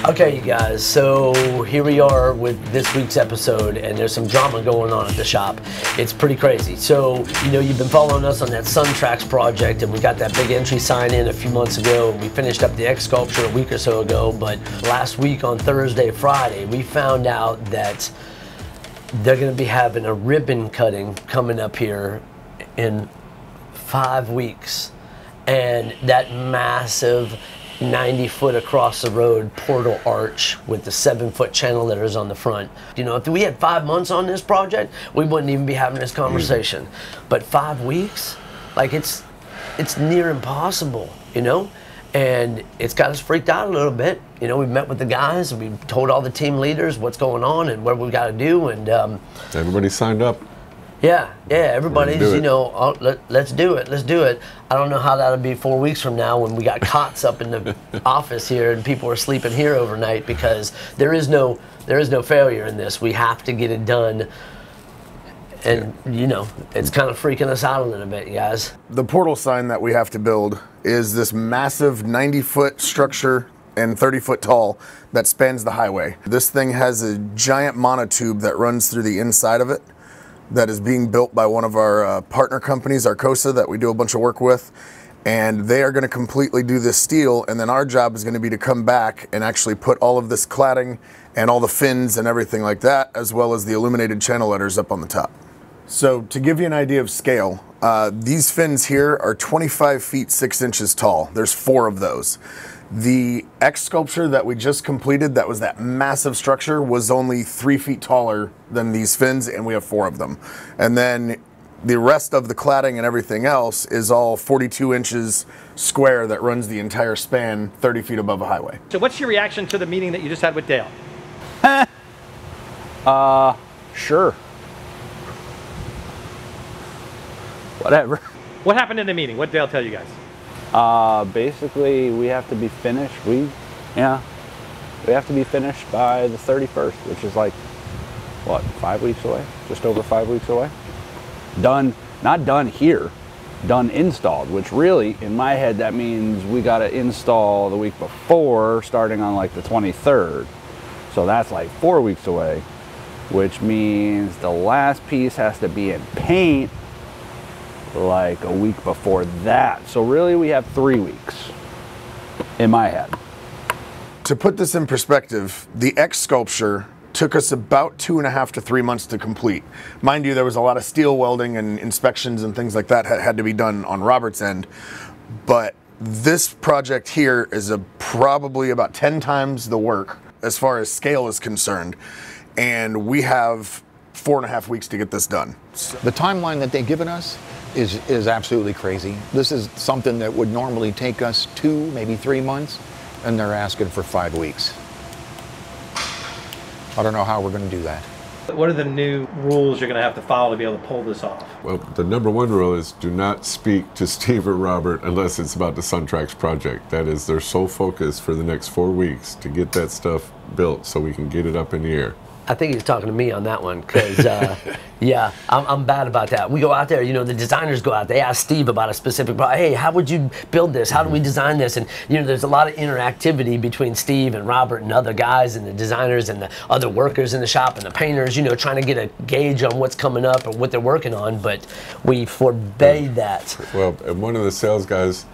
Okay, you guys, so here we are with this week's episode, and there's some drama going on at the shop. It's pretty crazy. So, you know, you've been following us on that SunTrax project, and we got that big entry sign in a few months ago, and we finished up the X sculpture a week or so ago, but last week on Thursday, Friday, we found out that they're gonna be having a ribbon cutting coming up here in 5 weeks. And that massive 90-foot across the road portal arch with the 7-foot channel letters on the front. You know, if we had 5 months on this project, we wouldn't even be having this conversation. But 5 weeks, like it's near impossible, you know? And it's got us freaked out a little bit. You know, we've met with the guys, and we've told all the team leaders what's going on and what we got to do, and everybody signed up. Yeah, everybody's, you know, oh, let's do it, let's do it. I don't know how that'll be 4 weeks from now when we got cots up in the office here and people are sleeping here overnight, because there is no failure in this. We have to get it done. And, you know, it's kind of freaking us out a little bit, you guys. The portal sign that we have to build is this massive 90-foot structure and 30-foot tall that spans the highway. This thing has a giant monotube that runs through the inside of it, that is being built by one of our partner companies, Arcosa, that we do a bunch of work with. And they are gonna completely do this steel, and then our job is gonna be to come back and actually put all of this cladding and all the fins and everything like that, as well as the illuminated channel letters up on the top. So to give you an idea of scale, these fins here are 25 feet 6 inches tall. There's 4 of those. The X sculpture that we just completed, that was that massive structure, was only 3 feet taller than these fins, and we have 4 of them. And then the rest of the cladding and everything else is all 42 inches square that runs the entire span 30 feet above a highway. So what's your reaction to the meeting that you just had with Dale? Sure. Whatever. What happened in the meeting? What did Dale tell you guys? Basically, we have to be finished. We have to be finished by the 31st, which is like, what, 5 weeks away? Just over 5 weeks away. Done, not done here, done installed, which really, in my head, that means we got to install the week before, starting on like the 23rd. So that's like 4 weeks away, which means the last piece has to be in paint like a week before that. So really we have 3 weeks in my head. To put this in perspective, the X sculpture took us about 2.5 to 3 months to complete. Mind you, there was a lot of steel welding and inspections and things like that had to be done on Robert's end. But this project here is probably about 10 times the work as far as scale is concerned. And we have 4.5 weeks to get this done. The timeline that they've given us is absolutely crazy. This is something that would normally take us 2, maybe 3 months, and they're asking for 5 weeks. I don't know how we're going to do that. What are the new rules you're going to have to follow to be able to pull this off? Well, the #1 rule is do not speak to Steve or Robert unless it's about the SunTrax project. That is their sole focus for the next 4 weeks, to get that stuff built so we can get it up in the air. I think he's talking to me on that one, because yeah, I'm bad about that. We go out there, you know, the designers go out, they ask Steve about a specific project. Hey, how would you build this? How do we design this? And, you know, there's a lot of interactivity between Steve and Robert and other guys and the designers and the other workers in the shop and the painters, you know, trying to get a gauge on what's coming up and what they're working on, but we forbade that. Well, and one of the sales guys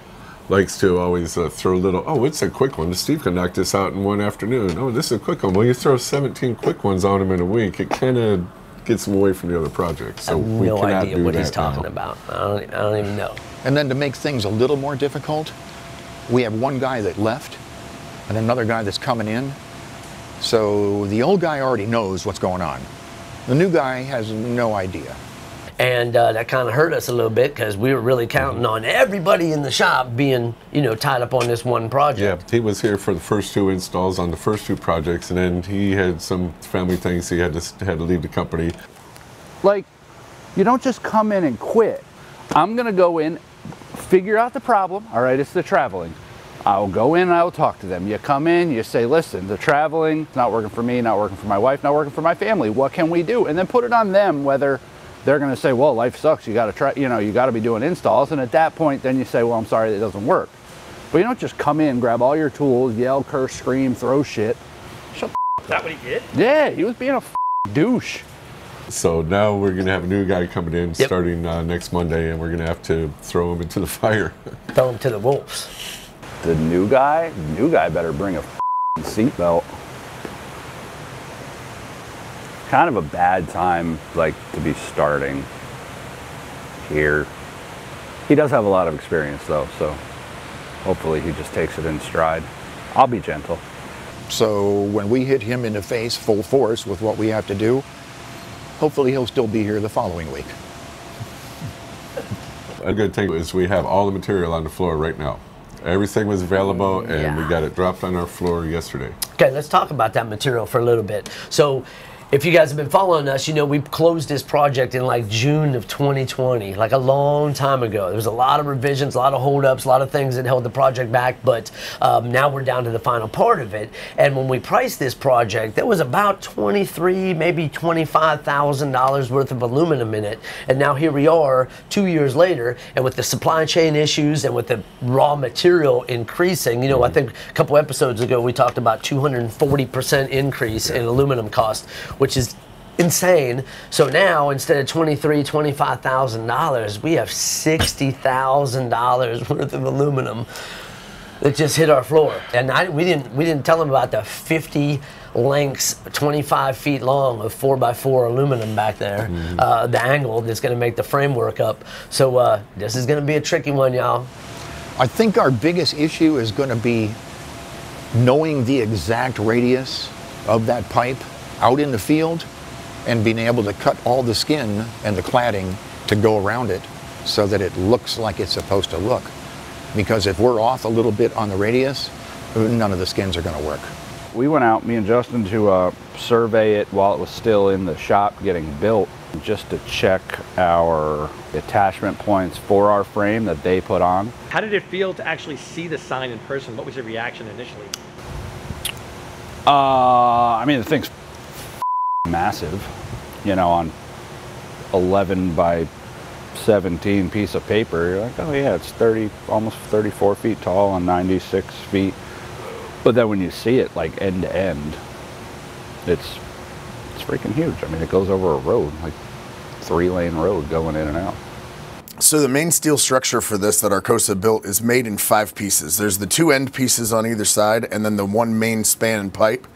likes to always throw a little, oh, it's a quick one. Steve can knock this out in one afternoon. Oh, this is a quick one. Well, you throw 17 quick ones on him in a week, it kind of gets him away from the other projects. So I have no idea what he's talking about. I don't even know. And then to make things a little more difficult, we have one guy that left and another guy that's coming in. So the old guy already knows what's going on. The new guy has no idea. And that kind of hurt us a little bit, because we were really counting on everybody in the shop being, you know, tied up on this one project. Yeah, he was here for the first 2 installs on the first 2 projects, and then he had some family things. He had to leave the company. Like, you don't just come in and quit. I'm gonna go in, figure out the problem. All right, it's the traveling. I'll go in and I'll talk to them. You come in, you say, listen, the traveling, it's not working for me, not working for my wife, not working for my family. What can we do? And then put it on them, whether they're going to say, well, life sucks. You got to try, you know, you got to be doing installs. And at that point, then you say, well, I'm sorry, that doesn't work. But you don't just come in, grab all your tools, yell, curse, scream, throw shit. Shut the Is that what he did? Yeah, he was being a douche. So now we're going to have a new guy coming in starting next Monday, and we're going to have to throw him into the fire. Throw him to the wolves. The new guy better bring a seatbelt. Kind of a bad time, like, to be starting here. He does have a lot of experience, though, so hopefully he just takes it in stride. I'll be gentle. So when we hit him in the face full force with what we have to do, hopefully he'll still be here the following week. A good thing is we have all the material on the floor right now. Everything was available, and we got it dropped on our floor yesterday. Okay, let's talk about that material for a little bit. So, if you guys have been following us, you know we closed this project in like June of 2020, like a long time ago. There was a lot of revisions, a lot of holdups, a lot of things that held the project back, but now we're down to the final part of it. And when we priced this project, there was about $23,000, maybe $25,000 worth of aluminum in it. And now here we are 2 years later, and with the supply chain issues and with the raw material increasing, you know, I think a couple episodes ago we talked about 240% increase in aluminum cost, which is insane. So now instead of $23,000, $25,000, we have $60,000 worth of aluminum that just hit our floor. And we didn't tell them about the 50 lengths, 25 feet long of 4x4 aluminum back there. The angle that's going to make the framework up. So this is going to be a tricky one, y'all. I think our biggest issue is going to be knowing the exact radius of that pipe out in the field and being able to cut all the skin and the cladding to go around it so that it looks like it's supposed to look. Because if we're off a little bit on the radius, none of the skins are going to work. We went out, me and Justin, to survey it while it was still in the shop getting built, just to check our attachment points for our frame that they put on. How did it feel to actually see the sign in person? What was your reaction initially? I mean, the thing's massive, you know, on 11 by 17 piece of paper. You're like, oh yeah, it's almost 34 feet tall on 96 feet. But then when you see it like end to end, it's freaking huge. I mean, it goes over a road, like 3-lane road going in and out. So the main steel structure for this that Arcosa built is made in 5 pieces. There's the 2 end pieces on either side, and then the 1 main span and pipe.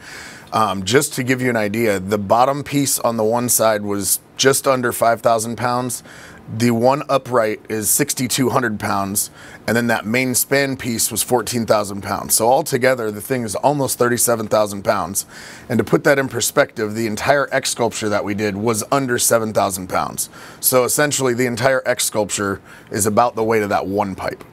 Just to give you an idea, the bottom piece on the one side was just under 5,000 pounds. The one upright is 6,200 pounds, and then that main span piece was 14,000 pounds. So altogether, the thing is almost 37,000 pounds. And to put that in perspective, the entire X sculpture that we did was under 7,000 pounds. So essentially, the entire X sculpture is about the weight of that one pipe.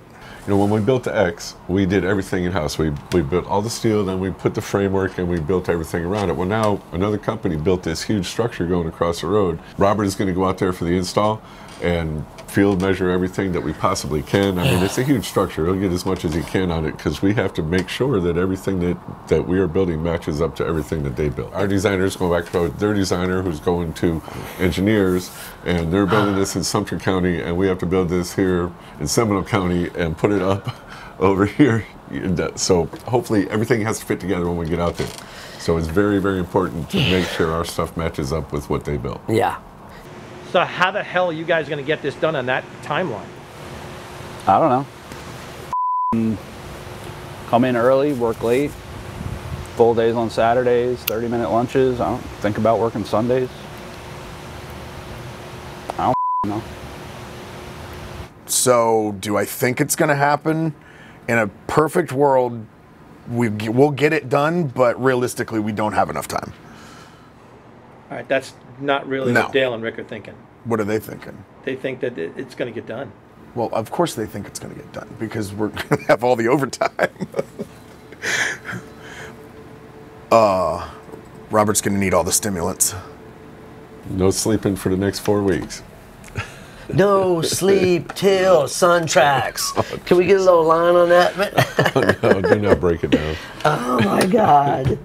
You know, when we built the X, we did everything in-house. We built all the steel, then we put the framework, and we built everything around it. Well, now another company built this huge structure going across the road. Robert is going to go out there for the install and field measure everything that we possibly can. I mean, it's a huge structure. He'll get as much as he can on it because we have to make sure that everything that we are building matches up to everything that they built. Our designers go back to their designer who's going to engineers, and they're building this in Sumter County, and we have to build this here in Seminole County and put it up over here. So hopefully everything has to fit together when we get out there. So it's very, very important to make sure our stuff matches up with what they built. Yeah. So how the hell are you guys going to get this done on that timeline? I don't know. Come in early, work late, full days on Saturdays, 30-minute lunches. I don't think about working Sundays. I don't know. So do I think it's going to happen? In a perfect world, we'll get it done, but realistically, we don't have enough time. All right, that's not really what Dale and Rick are thinking. What are they thinking? They think that it's going to get done. Well, of course they think it's going to get done because we're going to have all the overtime. Robert's going to need all the stimulants. No sleeping for the next 4 weeks. No sleep till SunTrax. Can we get a little line on that? Oh, no, do not break it down. Oh my God.